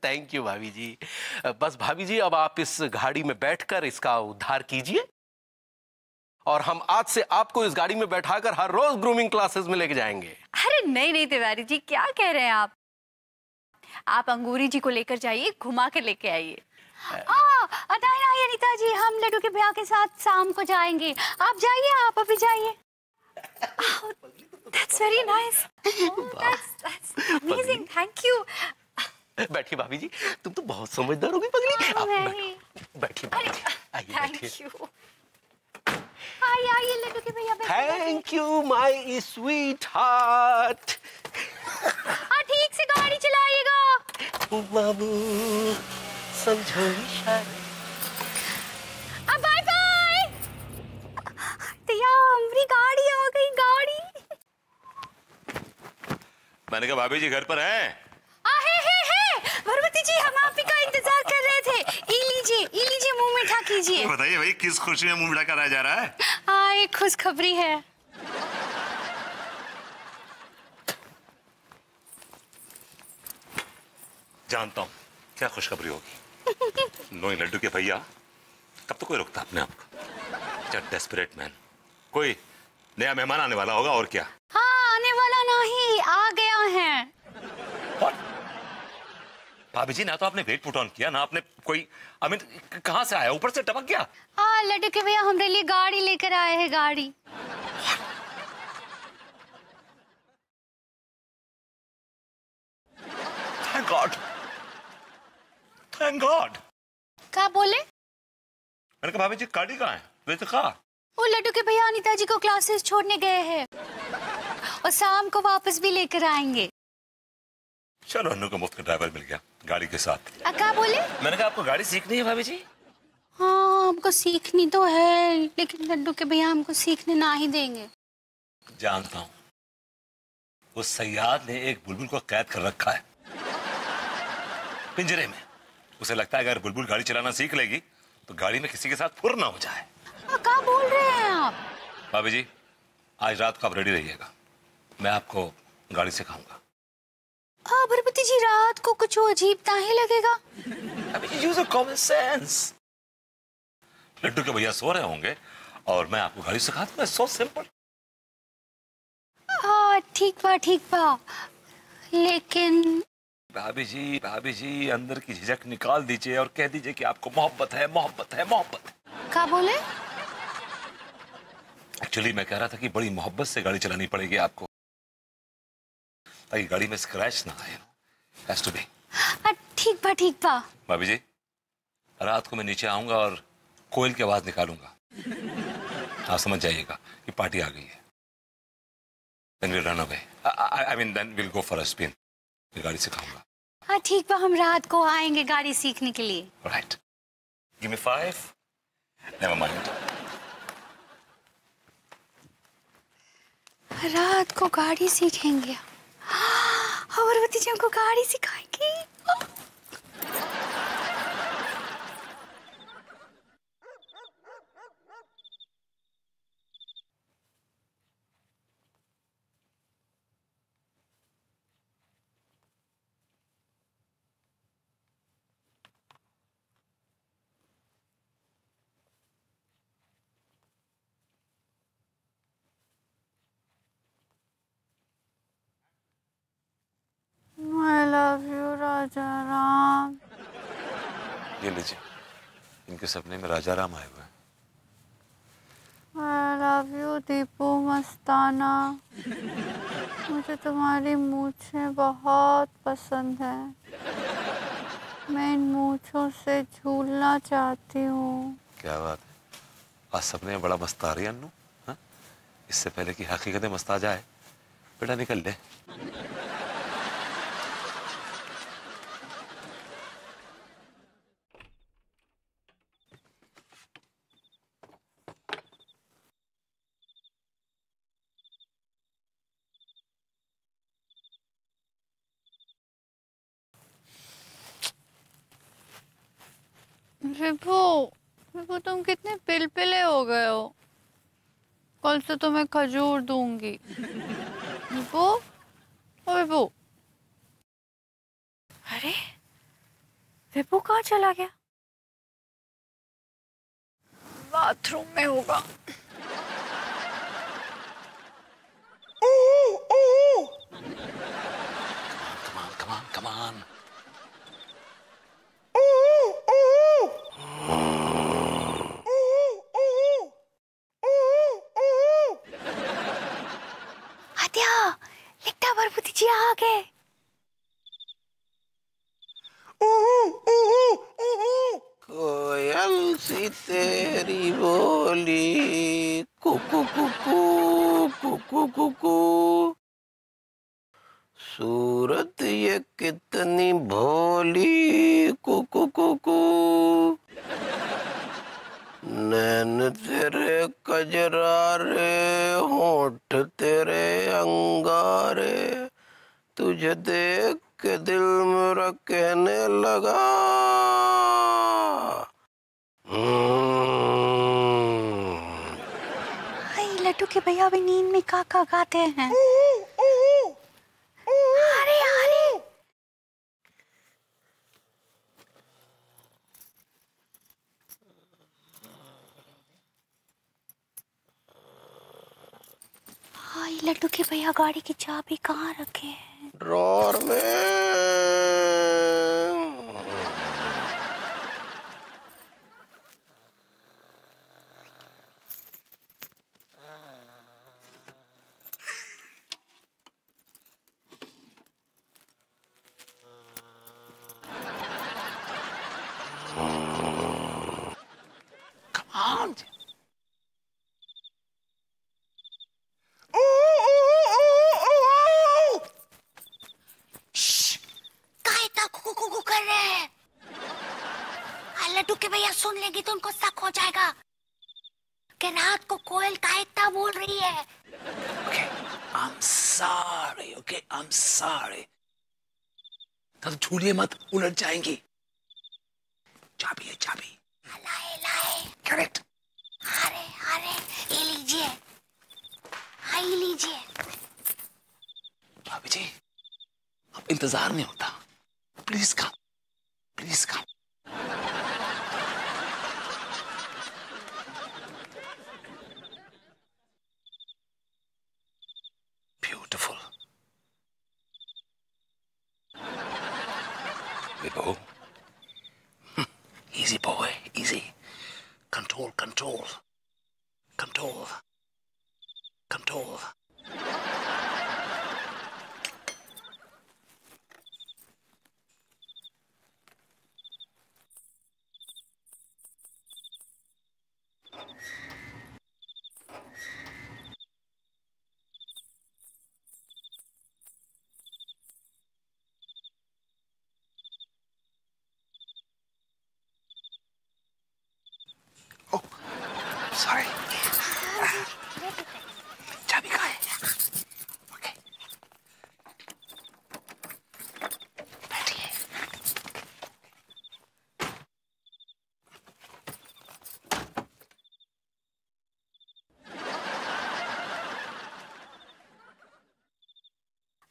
Thank you भाभी जी। बस भाभी जी अब आप इस गाड़ी में बैठकर इसका उद्धार कीजिए और हम आज से आपको इस गाड़ी में बैठाकर हर रोज ग्रूमिंग क्लासेस में लेके जाएंगे। अरे नहीं नहीं तिवारी जी, क्या कह रहे हैं आप अंगूरी जी को लेकर जाइए, घुमा कर लेके आइए। नहीं अनीता जी, हम लड्डू के भैया के साथ शाम को जाएंगे। आप जाइए, आप अभी जाइए। That's very nice. That's amazing. Thank you. बैठिए भाभी जी, तुम तो बहुत समझदार हो गई पगली। आप बैठिए आइए बैठिए। आइए लड्डू के भैया बैठिए। Thank you my sweetheart. ठीक से गाड़ी चलाइएगा बाबू, समझो इशारा। Bye bye. भैया हमारी गाड़ी आ गई, गाड़ी। मैंने कहा भाभी जी घर पर हैं? है भरवती जी, हम आप ही का इंतजार कर रहे थे। ई लीजिए मुंह मीठा कीजिए। बताइए भाई, किस खुशी में मुंह मीठा कराया जा रहा है? एक खुशखबरी है। जानता हूँ क्या खुशखबरी होगी। नो लड्डू के भैया, कब तो कोई रुकता अपने आप को। डेस्परेट मैन, कोई नया मेहमान आने वाला होगा और क्या। हाँ, आने वाला नहीं, आ गया है। भाभी जी, ना तो आपने वेट पुट ऑन किया, ना आपने कोई कहाँ से आया, ऊपर से टपक गया। लड्डू के भैया हमारे लिए गाड़ी लेकर आए हैं, गाड़ी। Thank God, thank God. क्या बोले? मैंने कहा भाभी जी गाड़ी कहाँ है? वैसे कहा वो लड्डू के भैया अनीता जी को क्लासेस छोड़ने गए हैं और शाम को वापस भी लेकर आएंगे। चलो, अन्नू को मुफ्त का ड्राइवर मिल गया गाड़ी के साथ। क्या बोले? मैंने कहा आपको गाड़ी सीखनी है भाभी जी? हाँ, हमको सीखनी तो है, लेकिन लड्डू के भैया हमको सीखने ना ही देंगे। जानता हूँ, उस सयाद ने एक बुलबुल को कैद कर रखा है पिंजरे में। उसे लगता है अगर बुलबुल गाड़ी चलाना सीख लेगी तो गाड़ी में किसी के साथ फुर ना हो जाए। क्या बोल रहे हैं आप? भाभी जी, आज रात को आप रेडी रहिएगा, मैं आपको गाड़ी सिखाऊंगा। भरपति जी, रात को कुछ अजीब ना ही लगेगा। अभी use of common sense. Laddu के भैया सो रहे होंगे और मैं आपको गाड़ी सिखा दूंगा। So simple. ठीक बा, लेकिन भाभी जी अंदर की झिझक निकाल दीजिए और कह दीजिए कि आपको मोहब्बत है, मोहब्बत है, मोहब्बत है। क्या बोले? एक्चुअली मैं कह रहा था कि बड़ी मोहब्बत से गाड़ी चलानी पड़ेगी आपको, ताकि गाड़ी में स्क्रैच ना आए। Has to be। ठीक बा। भाभी जी, रात को मैं नीचे आऊंगा और कोयल की आवाज निकालूंगा। आप समझ जाइएगा कि पार्टी आ गई है। Then we'll run away। then we'll go for a spin। मैं गाड़ी सिखाऊंगा। ठीक बा, हम रात को आएंगे गाड़ी सीखने के लिए। Right। Give me 5। Never mind। रात को गाड़ी सीखेंगे। भरपति जी हमको गाड़ी सिखाएंगी। I love you राजा राम। ये लीजिए, इनके सपने में राजा राम आए हुए हैं। I love you दीपू मस्ताना। मुझे तुम्हारी मूंछें बहुत पसंद है। मैं इन मूंछों से झूलना चाहती हूँ। क्या बात है, आज सपने में बड़ा मस्त आ रही है अन्नू। हाँ? इससे पहले कि हकीकतें मस्त आ जाए, बेटा निकल ले। विभू तुम कितने पिलपिले हो गए हो। कल से तुम्हें खजूर दूंगी। विभू, ओ विभू। अरे विभू कहाँ चला गया? बाथरूम में होगा। Come on. आद्या, लिखता बरबुती जी आ गए। कोयल सी तेरी बोली कुकू कुकू कुकू कुकू, सूरत ये कितनी भोली कुकू कुकू, नैन तेरे कजरारे होठ तेरे अंगारे, तुझे देख के दिल मेरा कहने लगा लड्डू के भैया भी नींद में काका गाते हैं। अरे अरे हाय, लड्डू के भैया गाड़ी की चाबी कहाँ रखे हैं? ड्रॉर में। लड्डू के भैया सुन लेंगे तो उनको शक हो जाएगा कि रात को कोयल का इतना बोल रही है। Okay, I'm sorry. Okay, I'm sorry. तब छूलिए मत, उलट जाएंगी। चाबी है, चाबी। लाए लाए। करेक्ट। अरे अरे, ये लीजिए, ये लीजिए। भाभी जी, अब इंतजार नहीं होता। Please come, please come. Beautiful. Vibhu. Easy boy, easy. Control, control. Control. Control. Oh, sorry. चाबी कहाँ है? Okay. बैठिए।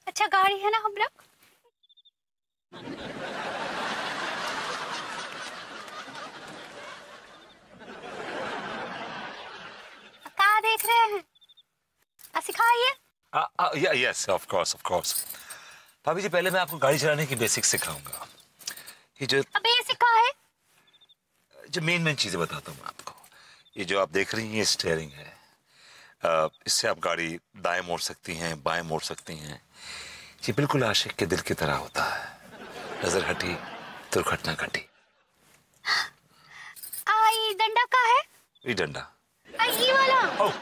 अच्छा गाड़ी है ना हम लोग? क्या देख रहे हैं? सिखाइए। Yes, of course, of course. भाभी जी, पहले मैं आपको गाड़ी चलाने की बेसिक्स सिखाऊंगा। ये जो अबे ये सिखा है? जो मेन चीजें बताता हूँ मैं आपको। ये जो आप देख रही हैं, ये स्टीयरिंग है। इससे आप गाड़ी दाएं मोड़ सकती हैं, बाएं मोड़ सकती हैं। ये बिल्कुल आशिक के दिल की तरह होता है। नजर हटी दुर्घटना घटी। ये डंडा का है? ये डंडा। ये वाला? ओह,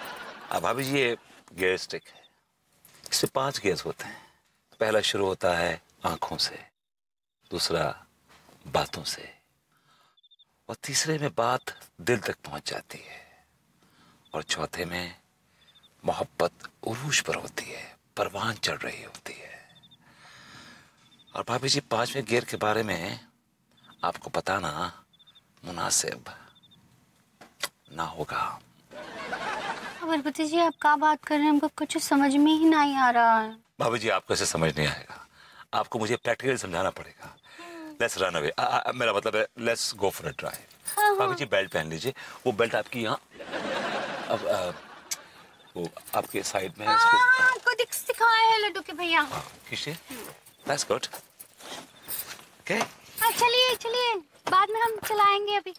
अब भाभी जी, ये गियर स्टिक है। इसमें 5 गियर्स होते हैं। पहला शुरू होता है आंखों से, दूसरा बातों से, और तीसरे में बात दिल तक पहुंच जाती है, और चौथे में मोहब्बत उरूज पर होती है, परवान चढ़ रही होती है। और भाभी जी, 5वें गियर के बारे में आपको बताना मुनासिब ना होगा। बरबती जी, आप क्या बात कर रहे हैं? हमको कुछ समझ में ही नहीं आ रहा है। भाभी जी, आपको इसे समझ नहीं आएगा। आपको मुझे प्रैक्टिकली समझाना पड़ेगा। Let's run away. मेरा मतलब है let's go for a drive. हाँ। भाभी जी बेल्ट पहन लीजिए, वो बेल्ट आपकी यहाँ अब वो आपके साइड में है। इसको आपको सिखाया है लड्डू के भैया। खींचिए, दैट्स गुड। ओके, चलिए चलिए, बाद में हम चलाएंगे अभी।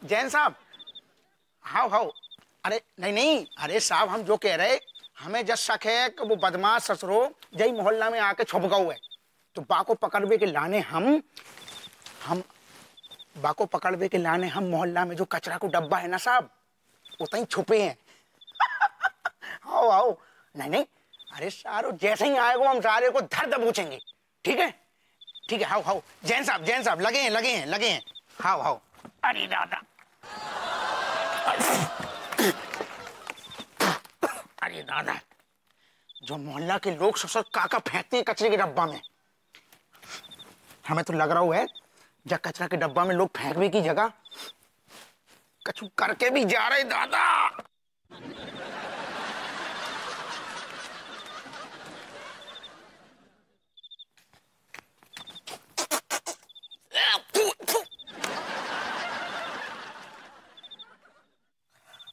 जैन साहब, हाउ हाउ। अरे नहीं नहीं, अरे साहब हम जो कह रहे, हमें जब शक है कि वो बदमाश ससुरो जय मोहल्ला में आके छुप गए, तो बाको पकड़वे के लाने हम बाको पकड़वे के लाने हम मोहल्ला में जो कचरा को डब्बा है ना साहब, उतनी छुपे हैं। आओ आओ। नहीं नहीं, अरे सारो जैसे ही आएगा हम सारे को धर दबोचेंगे। ठीक है ठीक है, हाउ हाउ। जैन साहब लगे हैं। How how. अरे दादा, अरे दादा, जो मोहल्ला के लोग ससुर काका फेंकते हैं कचरे के डब्बा में, हमें तो लग रहा है जब कचरा के डब्बा में लोग फेंकने की जगह कछु करके भी जा रहे। दादा,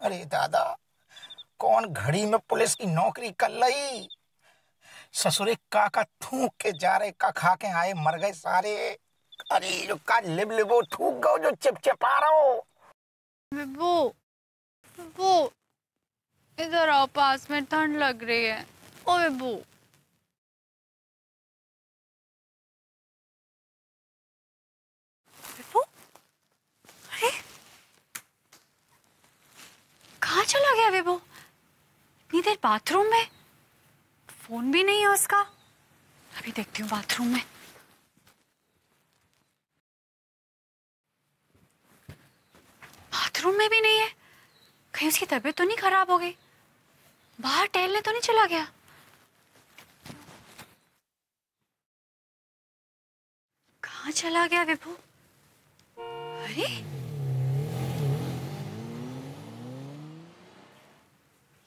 अरे दादा, कौन घड़ी में पुलिस की नौकरी कर रही। ससुरे काका थूक के जा रहे, का खा के आए मर गए सारे। अरे जो का लिबो थूक गो जो चिपचिपा रहो। वो इधर आओ, पास में ठंड लग रही है। ओ बेबू, अरे कहाँ चला गया बेबू? इतनी देर बाथरूम में, फोन भी नहीं है उसका। अभी देखती हूँ बाथरूम में। बाथरूम में भी नहीं है। कहीं उसकी तबीयत तो नहीं खराब हो गई? बाहर टहलने तो नहीं चला गया? कहाँ चला गया विभू? अरे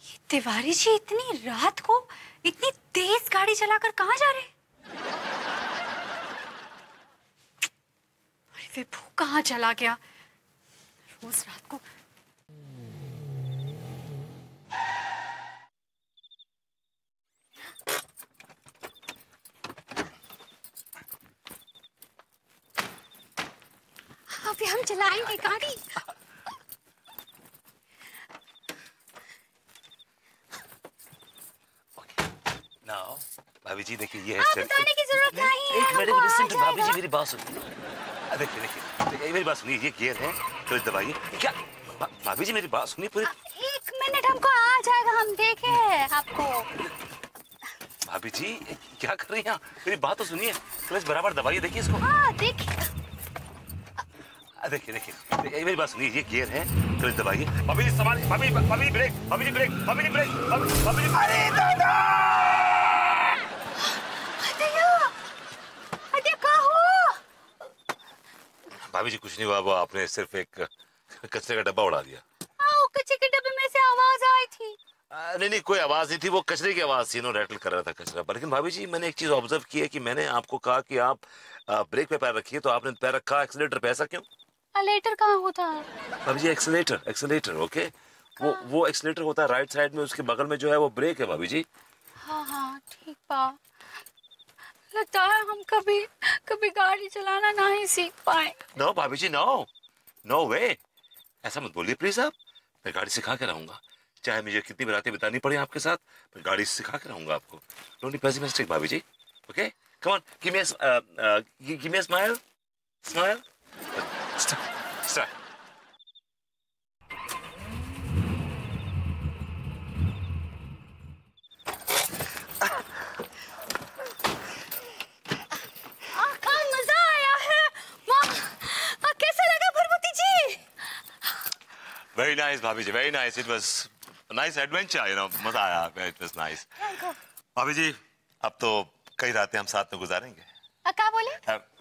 ये तिवारी जी इतनी रात को इतनी तेज गाड़ी चलाकर कहाँ जा रहे? अरे विभू कहाँ चला गया? रोज रात को अभी हम चलाएंगे गाड़ी। नाउ भाभी जी देखिए, ये है बताने की जरूरत नहीं है। एक मिनट लिसन टू भाभी जी, मेरी बात सुनिए। देखिए देखिए, मेरी बात सुनिए, ये गियर है तो दबाइए। क्या भाभी जी, मेरी बात सुनिए पूरी। एक मिनट, हमको आ जाएगा, हम देखे हैं आपको। भाभी जी क्या कर रही हैं? मेरी बात तो सुनिए, क्लच बराबर दबाइए। देखिए इसको। हाँ देखिए। देखिए देखिए, मेरी बात सुनिए, ये गियर है, क्लच दबाइए। भाभी जी संभालिए, भाभी जी ब्रेक, भाभी जी ब्रेक, भाभी जी ब्रेक, भाभी जी। अरे दादा, भाभी जी कुछ नहीं हुआ, वो आपने सिर्फ एक कचरे का डब्बा उड़ा दिया। कचरे के डब्बे में से आवाज आई थी। नहीं कोई आवाज नहीं थी, वो कचरे की आवाज थी। नो रैटल कर रहा था कचरा। लेकिन भाभी जी मैंने एक चीज ऑब्जर्व की है कि मैंने आपको कहा कि आप ब्रेक पे पैर रखिए, तो आपने पैर रखा एक्सीलेटर पे। ऐसा क्यों? एक्सीलेटर कहाँ होता है? भाभी जी एक्सीलेटर ओके, वो एक्सीलेटर होता है राइट साइड में, उसके बगल में जो है वो ब्रेक है भाभी जी। हाँ ठीक बा। लगता है हम कभी गाड़ी चलाना ना ही सीख पाए। नो भाभी जी, नो वे, ऐसा मत बोलिए प्लीज। आप, मैं गाड़ी सिखा के रहूंगा, चाहे मुझे कितनी भी रातें बितानी पड़े आपके साथ, मैं गाड़ी सिखा के रहूंगा आपको। डोंट बी पेसिमिस्टिक भाभी ji. Okay come on, give me a smile. Start. मजा आया है। कैसा लगा भरभूति जी? Very nice भाभी जी, very nice. It was a nice adventure, you know. मजा आया, it was nice. भाभी जी अब तो कई रातें हम साथ में गुजारेंगे। क्या बोले?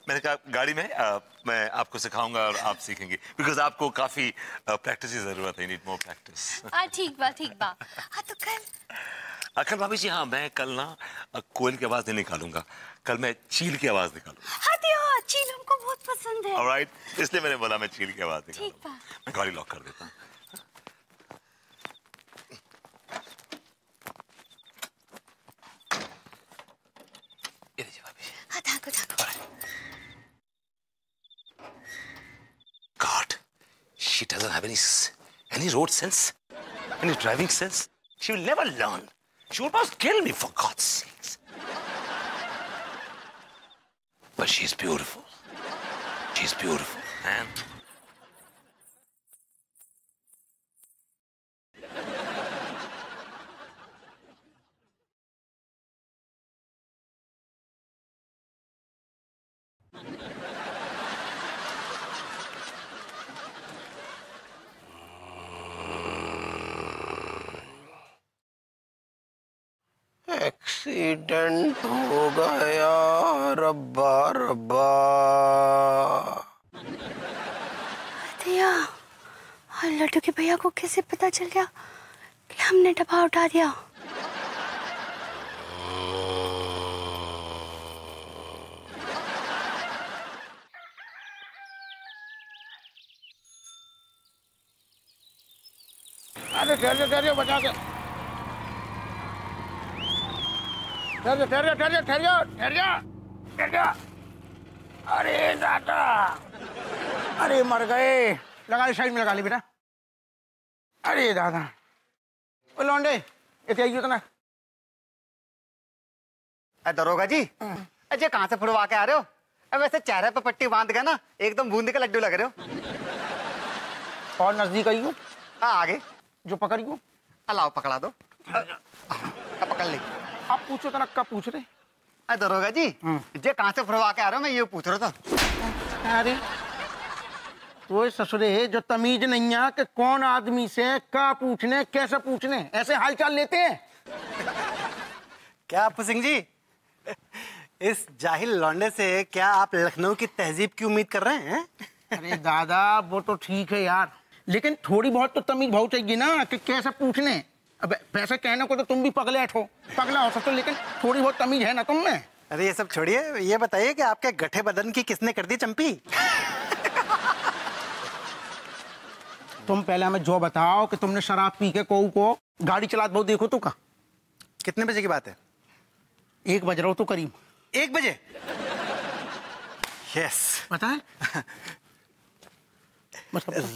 मैंने कहा गाड़ी में मैं आपको सिखाऊंगा और आप सीखेंगे, बिकॉज आपको काफी प्रैक्टिस की जरूरत है, नीड मोर प्रैक्टिस। ठीक बा। हाँ तो कल अखिल भाभी जी, हाँ मैं कल ना कोयल की आवाज नहीं निकालूंगा, कल मैं चील की आवाज निकालूंगा। हाँ दिया, चील हमको बहुत पसंद है। ऑलराइट, इसलिए मैंने बोला मैं चील की आवाज ठीक निकालूंगा। बा। मैं गाड़ी लॉक कर देता हूँ। ये लीजिए भाभी जी। हाँ धाको। God, she doesn't have any road sense, any driving sense. She will never learn. She will almost kill me, for God's sakes. But she's beautiful. She's beautiful, man. Accident हो गया, रब्बा रब्बा। दिया, और लड्डू के भैया को कैसे पता चल गया कि हमने डब्बा उठा दिया? अरे ठहरियो बचा के। ठहरियो। अरे दादा, अरे मर गए। लगा ली साइड में, लगा ली बेटा। अरे दादा, ओ लौंडे इतने आइयो तना। दरोगा जी, अजय कहाँ से फुड़वा के आ रहे हो? वैसे चेहरे पे पट्टी बांध के ना एकदम बूंदी के लड्डू लग रहे हो। और नजदीक आइयो। हाँ आगे जो पकड़ियो। लाओ पकड़ा दो। पकड़ ली। आप पूछो तना, कब पूछ रहे? दरोगा जी, जे कहाँ से फुड़वा के आ रहे हो, मैं ये पूछ रहा था। अरे वो ससुरे जो तमीज नहीं है कि कौन आदमी से क्या पूछने, कैसे पूछने, ऐसे हालचाल लेते हैं। क्या आपू सिंह जी, इस जाहिल लौंडे से क्या आप लखनऊ की तहजीब की उम्मीद कर रहे हैं? अरे दादा वो तो ठीक है यार, लेकिन थोड़ी बहुत तो तमीज भाव चाहिए ना कि कैसे पूछने। अब वैसे कहने को तो तुम भी पगला हो सकते हो, लेकिन थोड़ी बहुत तमीज है ना तुम में। अरे ये सब छोड़िए, ये बताइए कि आपके गठे बदन की किसने कर दी चंपी? तुम पहले हमें जो बताओ कि तुमने शराब पी के को गाड़ी चलाते बहुत देखो तो का? कितने बजे की बात है? 1 बज रहा हो तो करीब। 1 बजे? यस। बताए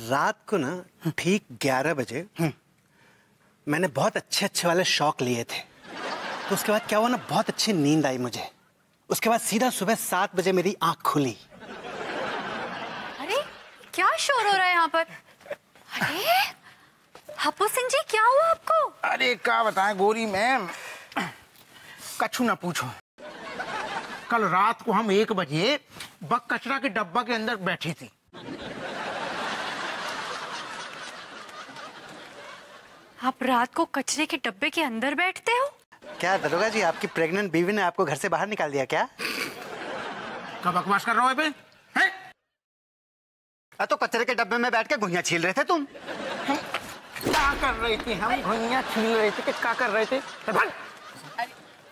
रात को ना ठीक 11 बजे मैंने बहुत अच्छे वाले शौक लिए थे। तो उसके बाद क्या हुआ ना, बहुत अच्छी नींद आई मुझे। उसके बाद सीधा सुबह 7 बजे मेरी आंख खुली। अरे क्या शोर हो रहा है यहाँ पर? अरे हप्पू सिंह जी, क्या हुआ आपको? अरे क्या बताएं गोरी मैम, कछु ना पूछो। कल रात को हम 1 बजे बक कचरा के डब्बा के अंदर बैठी थी। आप रात को कचरे के डब्बे के अंदर बैठते हो? क्या दरोगा जी, आपकी प्रेग्नेंट बीवी ने आपको घर से बाहर निकाल दिया क्या? कब बकवास कर रहे हो बे? हैं? तो कचरे के डब्बे में बैठ के घुइयां छील रहे थे तुम। क्या कर रहे थे हम? घुइयां छील रहे थे कि क्या कर रहे थे?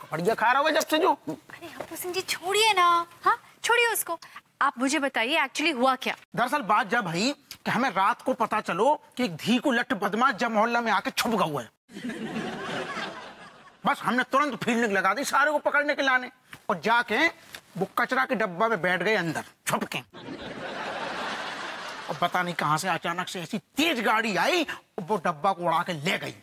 कपड़िया खा रहा हुआ जब से जो। अरे हप्पू सिंह जी छोड़िए ना, हाँ छोड़िए उसको। आप मुझे बताइए एक्चुअली हुआ क्या? दरअसल बात जब है कि हमें रात को पता चलो कि एक धी को लट बदमाश जब मोहल्ला में आके छुप गया हुआ है। बस हमने तुरंत फील्डिंग लगा दी सारे को पकड़ने के लाने, और जाके वो कचरा के डब्बा में बैठ गए अंदर छुप के। और पता नहीं कहां से अचानक से ऐसी तेज गाड़ी आई और वो डब्बा को उड़ा के ले गई।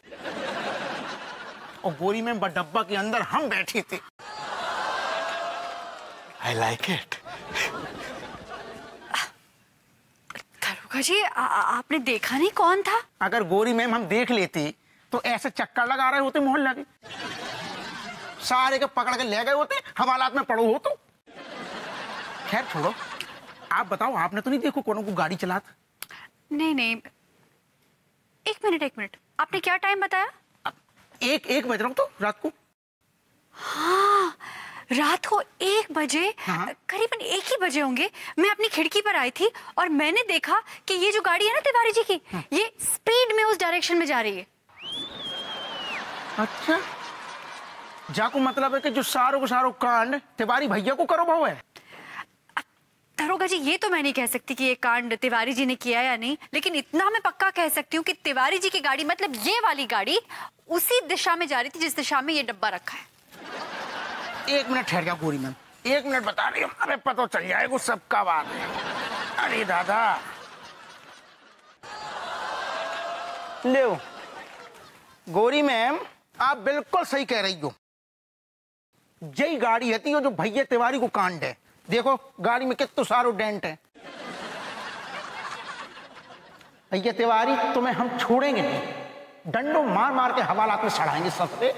और गोरी में डब्बा के अंदर हम बैठे थे। I like it. दरोगा जी, आपने देखा नहीं कौन था? अगर गोरी मैम हम देख लेते तो ऐसे चक्कर लगा रहे होते मोहल्ला के, सारे के पकड़ के ले गए होते, हवालात में पड़ो हो तो। खैर छोड़ो, आप बताओ, आपने तो नहीं देखो कौन को गाड़ी चलाता? नहीं, एक मिनट, आपने क्या टाइम बताया? 1 बज रहा हूँ तो रात को। हाँ रात को 1 बजे, करीबन 1 ही बजे होंगे, मैं अपनी खिड़की पर आई थी और मैंने देखा कि ये जो गाड़ी है ना तिवारी जी की, ये स्पीड में उस डायरेक्शन में जा रही है। अच्छा, जाको मतलब है कि जो सारो को सारो कांड तिवारी भैया को करो भाव है। दरोगा जी, ये तो मैं नहीं कह सकती कि ये कांड तिवारी जी ने किया या नहीं, लेकिन इतना मैं पक्का कह सकती हूँ कि तिवारी जी की गाड़ी, मतलब ये वाली गाड़ी, उसी दिशा में जा रही थी जिस दिशा में ये डब्बा रखा है। 1 मिनट ठहर जाओ गोरी मैम, 1 मिनट बता रही हूँ, अरे पता चल जाएगा सबका बात है। अरे दादा ले गोरी मैम, आप बिल्कुल सही कह रही हो। यही गाड़ी है जो भैया तिवारी को कांड है। देखो गाड़ी में कितना सारो डेंट है। भैया तिवारी तुम्हें हम छोड़ेंगे नहीं, डंडों मार मार के हवालात में सड़ाएंगे सबसे।